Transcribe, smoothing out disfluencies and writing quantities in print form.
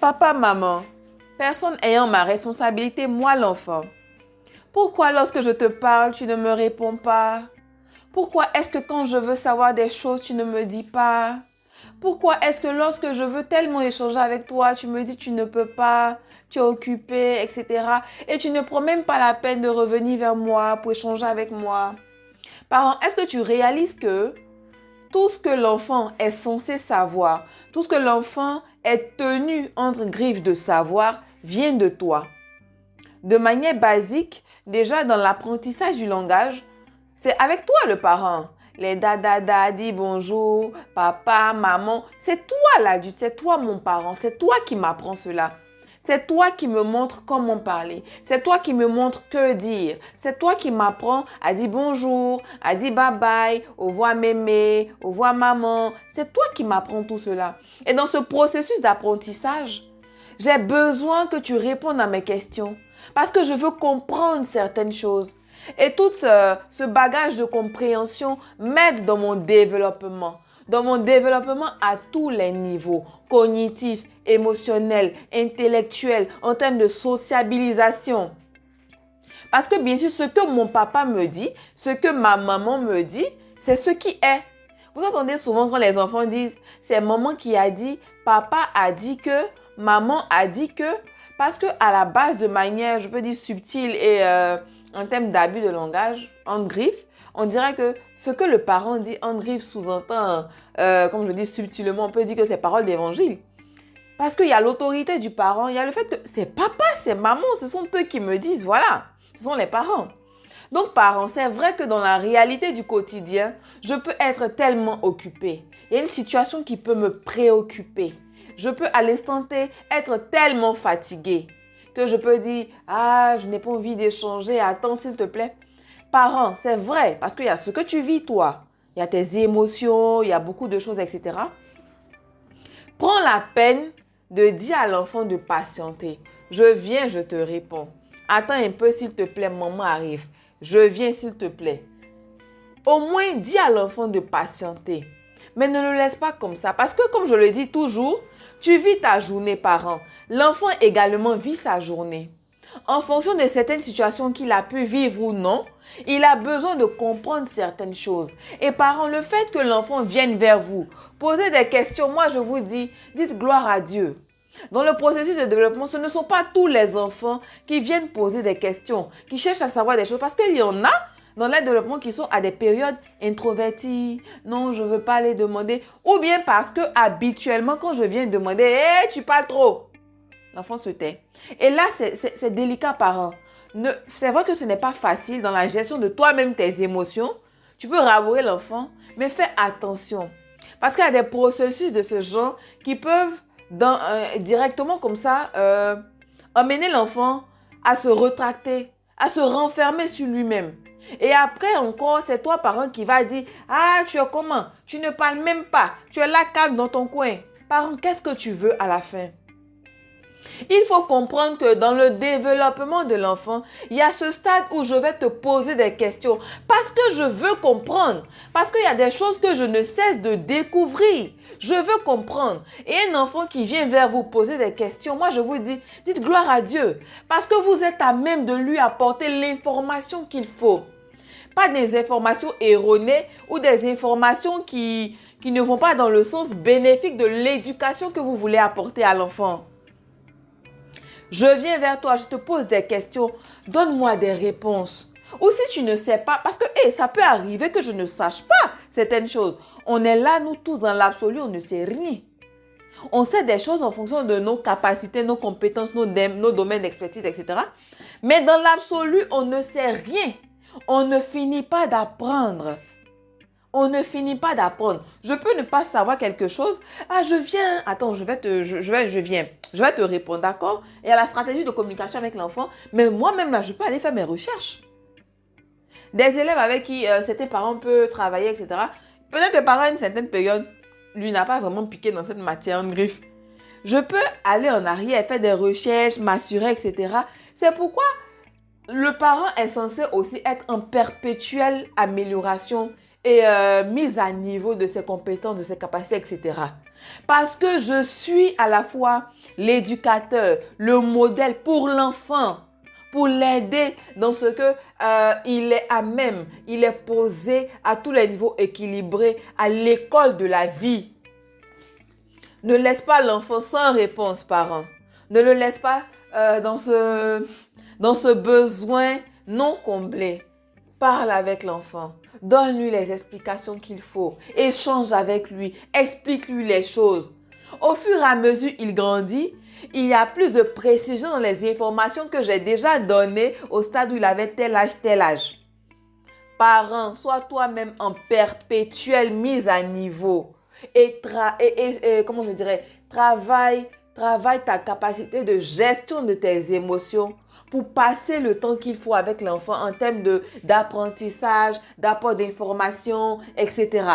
Papa, maman, personne ayant ma responsabilité, moi l'enfant. Pourquoi lorsque je te parle, tu ne me réponds pas? Pourquoi est-ce que quand je veux savoir des choses, tu ne me dis pas? Pourquoi est-ce que lorsque je veux tellement échanger avec toi, tu me dis tu ne peux pas, tu es occupé, etc. Et tu ne prends même pas la peine de revenir vers moi pour échanger avec moi? Parent, est-ce que tu réalises que tout ce que l'enfant est censé savoir, tout ce que l'enfant est tenu entre griffes de savoir, vient de toi? De manière basique, déjà dans l'apprentissage du langage, c'est avec toi le parent. Les dada, dis bonjour, papa, maman, c'est toi l'adulte, c'est toi mon parent, c'est toi qui m'apprends cela. C'est toi qui me montres comment parler. C'est toi qui me montres que dire. C'est toi qui m'apprends à dire bonjour, à dire bye bye, au revoir mémé, au revoir maman. C'est toi qui m'apprends tout cela. Et dans ce processus d'apprentissage, j'ai besoin que tu répondes à mes questions parce que je veux comprendre certaines choses. Et tout ce bagage de compréhension m'aide dans mon développement. Dans mon développement à tous les niveaux, cognitif, émotionnel, intellectuel, en termes de sociabilisation. Parce que bien sûr, ce que mon papa me dit, ce que ma maman me dit, c'est ce qui est. Vous entendez souvent quand les enfants disent, c'est maman qui a dit, papa a dit que, maman a dit que, parce que à la base, de manière, je peux dire subtile et en termes d'abus de langage, en griffe, on dirait que ce que le parent dit en griffe sous-entend, comme je dis subtilement, on peut dire que c'est parole d'évangile. Parce qu'il y a l'autorité du parent, il y a le fait que c'est papa, c'est maman, ce sont eux qui me disent, voilà, ce sont les parents. Donc, parents, c'est vrai que dans la réalité du quotidien, je peux être tellement occupée. Il y a une situation qui peut me préoccuper. Je peux à l'instant T être tellement fatiguée que je peux dire, ah, je n'ai pas envie d'échanger, attends s'il te plaît. Parents, c'est vrai, parce qu'il y a ce que tu vis toi, il y a tes émotions, il y a beaucoup de choses, etc. Prends la peine de dire à l'enfant de patienter. Je viens, je te réponds. Attends un peu s'il te plaît, maman arrive. Je viens s'il te plaît. Au moins, dis à l'enfant de patienter. Mais ne le laisse pas comme ça. Parce que comme je le dis toujours, tu vis ta journée parent. L'enfant également vit sa journée. En fonction de certaines situations qu'il a pu vivre ou non, il a besoin de comprendre certaines choses. Et parents, le fait que l'enfant vienne vers vous, poser des questions, moi je vous dis, dites gloire à Dieu. Dans le processus de développement, ce ne sont pas tous les enfants qui viennent poser des questions, qui cherchent à savoir des choses, parce qu'il y en a dans le développement qui sont à des périodes introverties. Non, je ne veux pas les demander. Ou bien parce que habituellement, quand je viens demander, hey, tu parles trop. L'enfant se tait. Et là, c'est délicat, parent. C'est vrai que ce n'est pas facile dans la gestion de toi-même tes émotions. Tu peux rabourer l'enfant, mais fais attention. Parce qu'il y a des processus de ce genre qui peuvent directement comme ça amener l'enfant à se retracter, à se renfermer sur lui-même. Et après encore, c'est toi, parent, qui va dire « Ah, tu es comment? Tu ne parles même pas. Tu es là calme dans ton coin. » Parent, qu'est-ce que tu veux à la fin? Il faut comprendre que dans le développement de l'enfant, il y a ce stade où je vais te poser des questions parce que je veux comprendre, parce qu'il y a des choses que je ne cesse de découvrir. Je veux comprendre. Et un enfant qui vient vers vous poser des questions, moi je vous dis, dites gloire à Dieu parce que vous êtes à même de lui apporter l'information qu'il faut. Pas des informations erronées ou des informations qui ne vont pas dans le sens bénéfique de l'éducation que vous voulez apporter à l'enfant. Je viens vers toi, je te pose des questions, donne-moi des réponses. Ou si tu ne sais pas, parce que ça peut arriver que je ne sache pas certaines choses. On est là, nous tous dans l'absolu, on ne sait rien. On sait des choses en fonction de nos capacités, nos compétences, nos domaines d'expertise, etc. Mais dans l'absolu, on ne sait rien. On ne finit pas d'apprendre. On ne finit pas d'apprendre. Je peux ne pas savoir quelque chose. Ah, je viens. Attends, je viens. Je vais te répondre, d'accord? Il y a la stratégie de communication avec l'enfant. Mais moi-même, là, je peux aller faire mes recherches. Des élèves avec qui certains parents peuvent travailler, etc. Peut-être le parent, à une certaine période, lui n'a pas vraiment piqué dans cette matière en griffe. Je peux aller en arrière, faire des recherches, m'assurer, etc. C'est pourquoi le parent est censé aussi être en perpétuelle amélioration et mise à niveau de ses compétences, de ses capacités, etc. Parce que je suis à la fois l'éducateur, le modèle pour l'enfant, pour l'aider dans ce que il est à même, il est posé à tous les niveaux équilibrés à l'école de la vie. Ne laisse pas l'enfant sans réponse, parent. Ne le laisse pas dans ce besoin non comblé. Parle avec l'enfant. Donne-lui les explications qu'il faut. Échange avec lui. Explique-lui les choses. Au fur et à mesure il grandit, il y a plus de précision dans les informations que j'ai déjà données au stade où il avait tel âge, tel âge. Parent, sois toi-même en perpétuelle mise à niveau et comment je dirais, travaille ta capacité de gestion de tes émotions pour passer le temps qu'il faut avec l'enfant en termes d'apprentissage, d'apport d'informations, etc.